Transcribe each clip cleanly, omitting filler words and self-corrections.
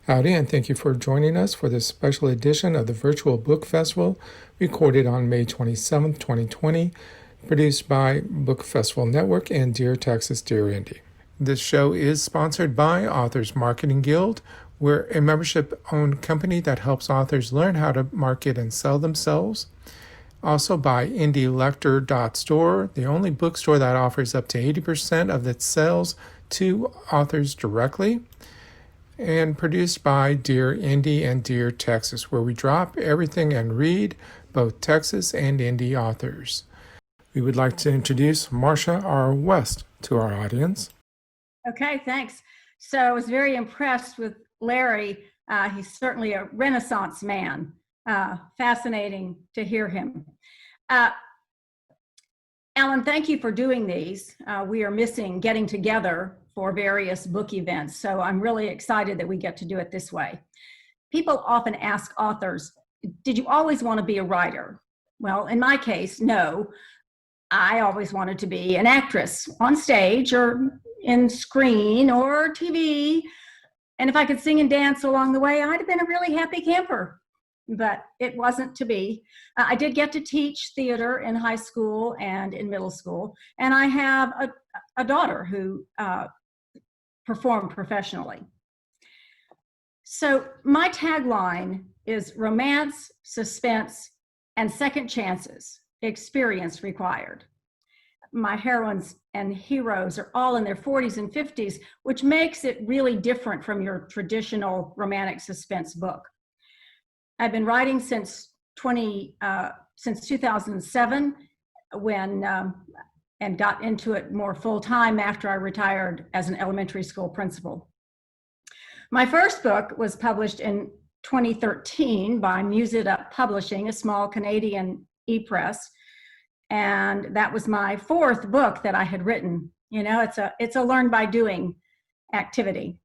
Howdy, and thank you for joining us for this special edition of the Virtual Book Festival, recorded on May 27th, 2020, produced by Book Festival Network and Dear Texas, Dear Indy. This show is sponsored by Authors Marketing Guild. We're a membership-owned company that helps authors learn how to market and sell themselves. Also by IndieLector.store, the only bookstore that offers up to 80% of its sales to authors directly. And produced by Dear Indy and Dear Texas, where we drop everything and read both Texas and Indy authors. We would like to introduce Marsha R. West to our audience. Okay, thanks. So I was very impressed with Larry. He's certainly a Renaissance man. Fascinating to hear him. Alan, thank you for doing these. We are missing getting together for various book events, so I'm really excited that we get to do it this way. People often ask authors, did you always want to be a writer? Well, in my case, no. I always wanted to be an actress on stage or in screen or TV. And if I could sing and dance along the way, I'd have been a really happy camper. But it wasn't to be. I did get to teach theater in high school and in middle school, and I have a daughter who performed professionally. So my tagline is romance, suspense, and second chances, experience required. My heroines and heroes are all in their 40s and 50s, which makes it really different from your traditional romantic suspense book. I've been writing since 2007 and got into it more full-time after I retired as an elementary school principal. My first book was published in 2013 by Muse It Up Publishing, a small Canadian e-press, and that was my fourth book that I had written. You know, it's a learn by doing activity.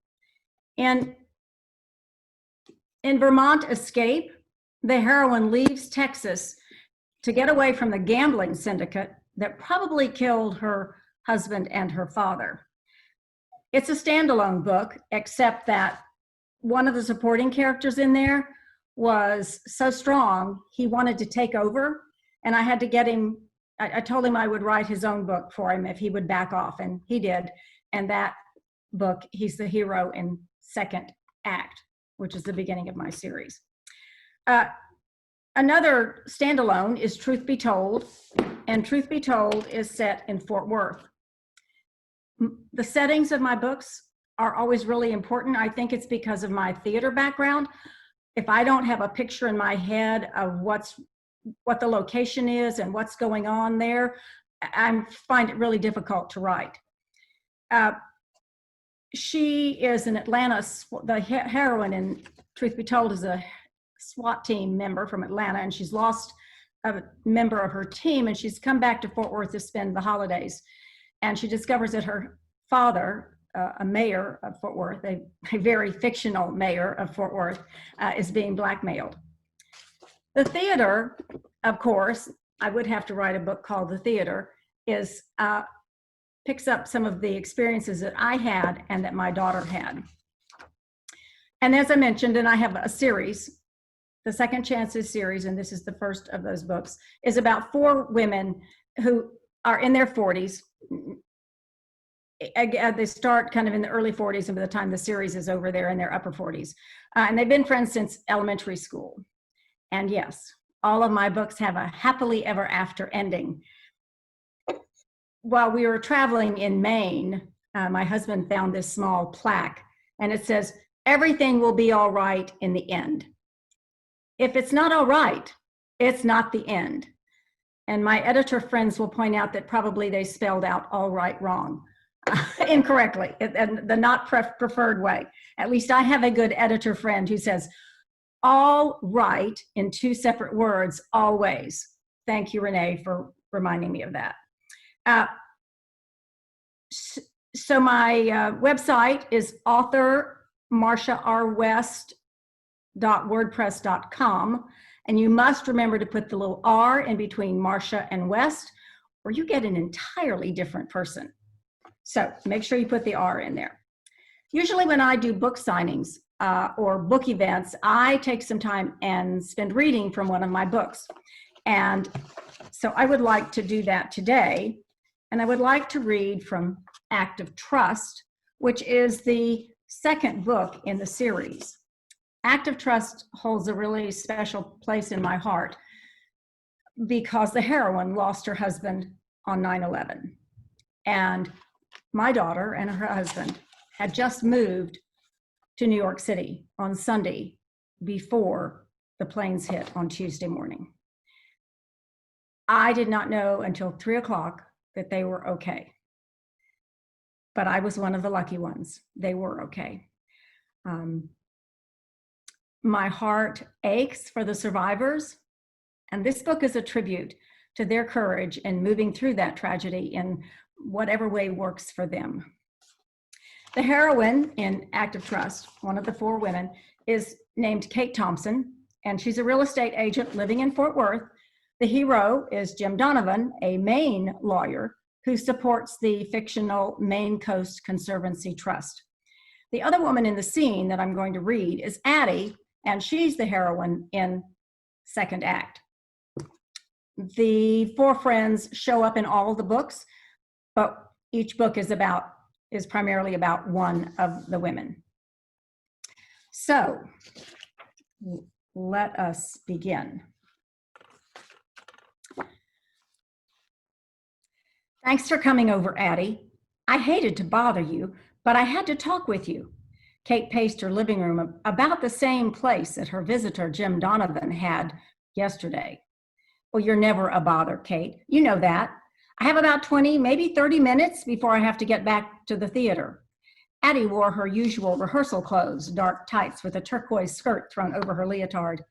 And in Vermont Escape, the heroine leaves Texas to get away from the gambling syndicate that probably killed her husband and her father. It's a standalone book, except that one of the supporting characters in there was so strong, he wanted to take over, and I had to get him, I told him I would write his own book for him if he would back off, and he did. And that book, he's the hero in second act, which is the beginning of my series. Another standalone is Truth Be Told, and Truth Be Told is set in Fort Worth. The settings of my books are always really important. I think it's because of my theater background. If I don't have a picture in my head of what the location is and what's going on there, I find it really difficult to write. She is in Atlanta. The heroine in Truth Be Told is a SWAT team member from Atlanta, and she's lost a member of her team, and she's come back to Fort Worth to spend the holidays. And she discovers that her father, a mayor of Fort Worth, a very fictional mayor of Fort Worth, is being blackmailed. The theater, of course, I would have to write a book called The Theater, picks up some of the experiences that I had and that my daughter had. And as I mentioned, and I have a series, the Second Chances series, and this is the first of those books, is about 4 women who are in their 40s. They start kind of in the early 40s, and by the time the series is over, they're in their upper 40s. And they've been friends since elementary school. And yes, all of my books have a happily ever after ending. While we were traveling in Maine, my husband found this small plaque, and it says, "Everything will be all right in the end." If it's not all right, it's not the end. And my editor friends will point out that probably they spelled out all right wrong, incorrectly, in the not preferred way. At least I have a good editor friend who says, all right in 2 separate words, always. Thank you, Renee, for reminding me of that. So my website is authormarsharwest.wordpress.com, and you must remember to put the little R in between Marsha and West, or you get an entirely different person. So make sure you put the R in there. Usually when I do book signings, or book events, I take some time and spend reading from one of my books. And so I would like to do that today. And I would like to read from Act of Trust, which is the second book in the series. Act of Trust holds a really special place in my heart because the heroine lost her husband on 9/11. And my daughter and her husband had just moved to New York City on Sunday before the planes hit on Tuesday morning. I did not know until 3 o'clock that they were okay. But I was one of the lucky ones. They were okay. My heart aches for the survivors, and this book is a tribute to their courage in moving through that tragedy in whatever way works for them. The heroine in Act of Trust, one of the 4 women, is named Kate Thompson, and she's a real estate agent living in Fort Worth. The hero is Jim Donovan, a Maine lawyer who supports the fictional Maine Coast Conservancy Trust. The other woman in the scene that I'm going to read is Addie, and she's the heroine in second act. The 4 friends show up in all the books, but each book is primarily about one of the women. So let us begin. Thanks for coming over, Addie. I hated to bother you, but I had to talk with you. Kate paced her living room about the same place that her visitor, Jim Donovan, had yesterday. Well, you're never a bother, Kate. You know that. I have about 20, maybe 30 minutes before I have to get back to the theater. Addie wore her usual rehearsal clothes, dark tights with a turquoise skirt thrown over her leotard.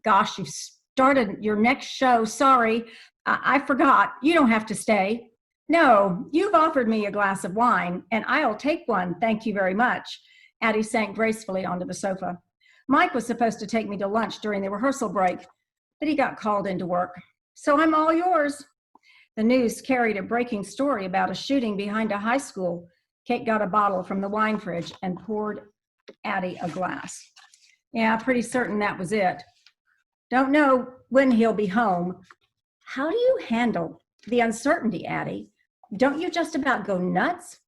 Gosh, you've started your next show. Sorry, I forgot. You don't have to stay. No, you've offered me a glass of wine, and I'll take one, thank you very much. Addie sank gracefully onto the sofa. Mike was supposed to take me to lunch during the rehearsal break, but he got called into work. So I'm all yours. The news carried a breaking story about a shooting behind a high school. Kate got a bottle from the wine fridge and poured Addie a glass. Yeah, pretty certain that was it. Don't know when he'll be home. How do you handle the uncertainty, Addie? Don't you just about go nuts?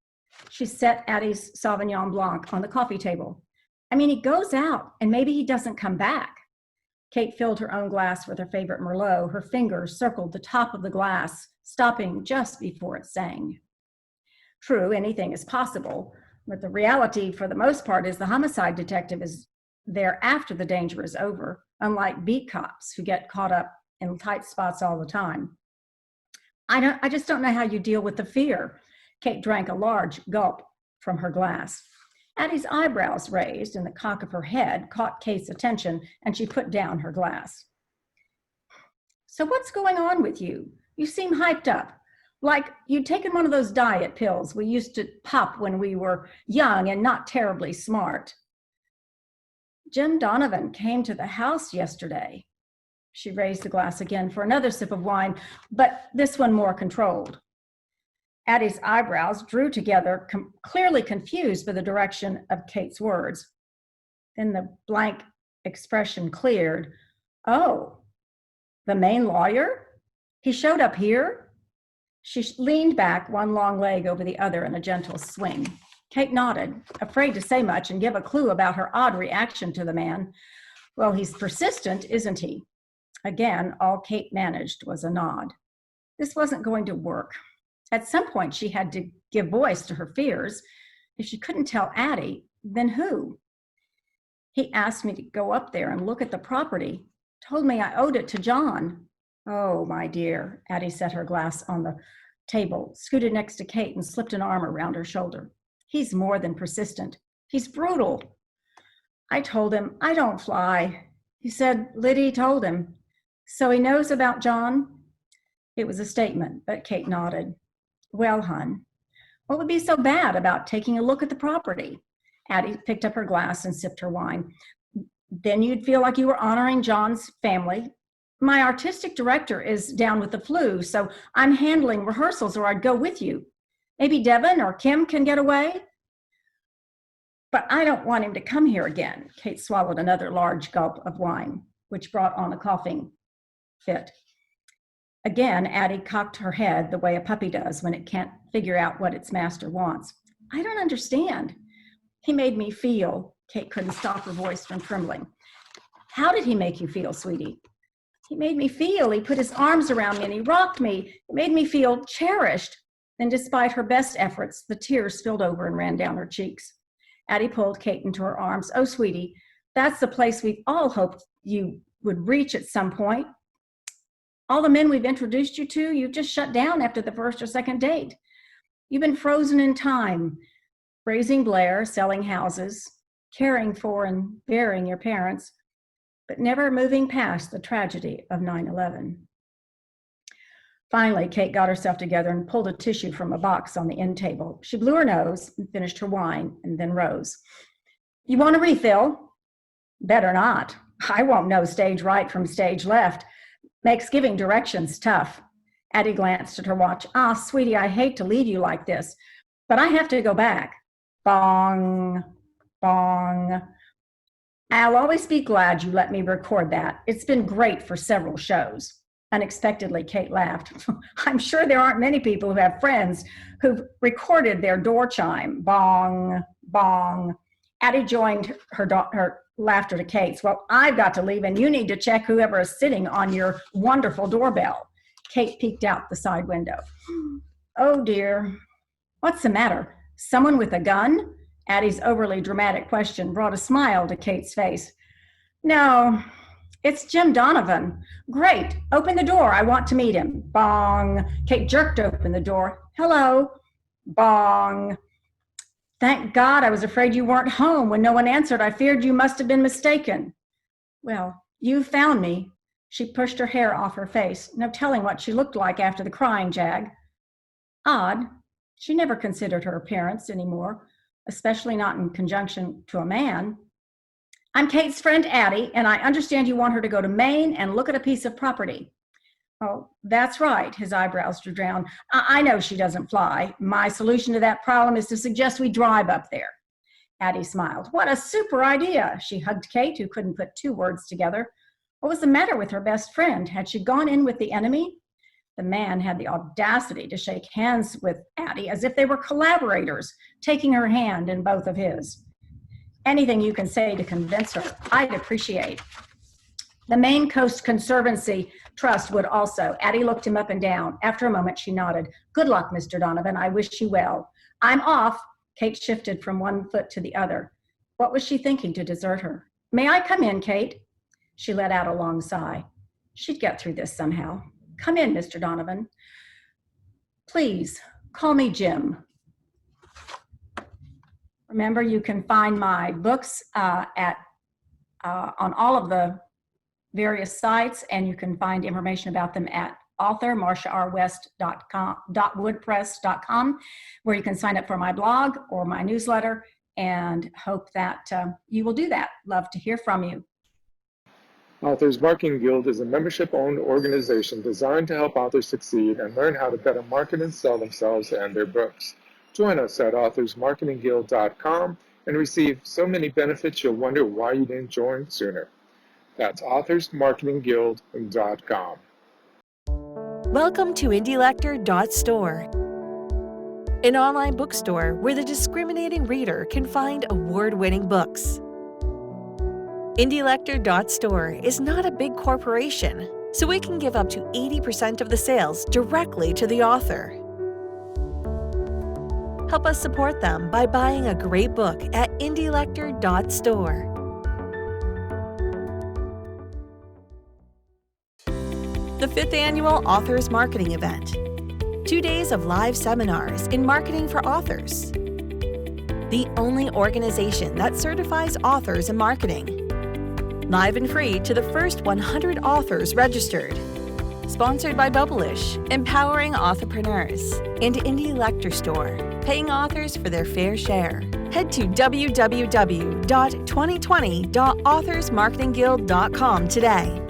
She set Addie's Sauvignon Blanc on the coffee table. I mean, he goes out and maybe he doesn't come back. Kate filled her own glass with her favorite Merlot. Her fingers circled the top of the glass, stopping just before it sang. True, anything is possible, but the reality for the most part is the homicide detective is there after the danger is over, unlike beat cops who get caught up in tight spots all the time. I just don't know how you deal with the fear. Kate drank a large gulp from her glass. Addie's eyebrows raised and the cock of her head caught Kate's attention, and she put down her glass. So what's going on with you? You seem hyped up, like you'd taken one of those diet pills we used to pop when we were young and not terribly smart. Jim Donovan came to the house yesterday. She raised the glass again for another sip of wine, but this one more controlled. Addie's eyebrows drew together, clearly confused by the direction of Kate's words. Then the blank expression cleared. Oh, the Maine lawyer? He showed up here? She leaned back, one long leg over the other in a gentle swing. Kate nodded, afraid to say much and give a clue about her odd reaction to the man. Well, he's persistent, isn't he? Again, all Kate managed was a nod. This wasn't going to work. At some point, she had to give voice to her fears. If she couldn't tell Addie, then who? He asked me to go up there and look at the property, told me I owed it to John. Oh, my dear. Addie set her glass on the table, scooted next to Kate, and slipped an arm around her shoulder. He's more than persistent. He's brutal. I told him, I don't fly. He said Liddy told him. So he knows about John? It was a statement, but Kate nodded. Well, hon, what would be so bad about taking a look at the property? Addie picked up her glass and sipped her wine. Then you'd feel like you were honoring John's family. My artistic director is down with the flu, so I'm handling rehearsals, or I'd go with you. Maybe Devin or Kim can get away? But I don't want him to come here again. Kate swallowed another large gulp of wine, which brought on a coughing fit. Again, Addie cocked her head the way a puppy does when it can't figure out what its master wants. I don't understand. He made me feel. Kate couldn't stop her voice from trembling. How did he make you feel, sweetie? He made me feel. He put his arms around me and he rocked me. He made me feel cherished. And despite her best efforts, the tears spilled over and ran down her cheeks. Addie pulled Kate into her arms. Oh, sweetie, that's the place we've all hoped you would reach at some point. All the men we've introduced you to, you've just shut down after the first or second date. You've been frozen in time, raising Blair, selling houses, caring for and burying your parents, but never moving past the tragedy of 9/11. Finally, Kate got herself together and pulled a tissue from a box on the end table. She blew her nose and finished her wine and then rose. You want a refill? Better not. I won't know stage right from stage left. Makes giving directions tough. Addie glanced at her watch. Ah, sweetie, I hate to leave you like this, but I have to go back. Bong, bong. I'll always be glad you let me record that. It's been great for several shows. Unexpectedly, Kate laughed. I'm sure there aren't many people who have friends who've recorded their door chime. Bong, bong. Addie joined her laughter to Kate's. Well, I've got to leave, and you need to check whoever is sitting on your wonderful doorbell. Kate peeked out the side window. Oh, dear. What's the matter? Someone with a gun? Addie's overly dramatic question brought a smile to Kate's face. No, it's Jim Donovan. Great. Open the door. I want to meet him. Bong. Kate jerked open the door. Hello. Bong. Thank God. I was afraid you weren't home. When no one answered, I feared you must have been mistaken. Well, you found me. She pushed her hair off her face, no telling what she looked like after the crying jag. Odd. She never considered her appearance anymore, especially not in conjunction to a man. I'm Kate's friend Addie, and I understand you want her to go to Maine and look at a piece of property. Oh, that's right. His eyebrows drew down. I know she doesn't fly. My solution to that problem is to suggest we drive up there. Addie smiled. What a super idea. She hugged Kate, who couldn't put two words together. What was the matter with her best friend? Had she gone in with the enemy? The man had the audacity to shake hands with Addie as if they were collaborators, taking her hand in both of his. Anything you can say to convince her, I'd appreciate. The Maine Coast Conservancy Trust would also. Addie looked him up and down. After a moment, she nodded. Good luck, Mr. Donovan. I wish you well. I'm off. Kate shifted from one foot to the other. What was she thinking to desert her? May I come in, Kate? She let out a long sigh. She'd get through this somehow. Come in, Mr. Donovan. Please, call me Jim. Remember, you can find my books on all of the various sites, and you can find information about them at author marsharwest.wordpress.com, where you can sign up for my blog or my newsletter, and hope that you will do that. Love to hear from you. Authors Marketing Guild is a membership-owned organization designed to help authors succeed and learn how to better market and sell themselves and their books. Join us at authorsmarketingguild.com and receive so many benefits you'll wonder why you didn't join sooner. That's authorsmarketingguild.com. Welcome to IndieLector.store, an online bookstore where the discriminating reader can find award-winning books. IndieLector.store is not a big corporation, so we can give up to 80% of the sales directly to the author. Help us support them by buying a great book at IndieLector.store. The 5th Annual Authors Marketing Event. 2 days of live seminars in marketing for authors. The only organization that certifies authors in marketing. Live and free to the first 100 authors registered. Sponsored by Bubblish, empowering entrepreneurs, and Indie Lector Store, paying authors for their fair share. Head to www.2020.authorsmarketingguild.com today.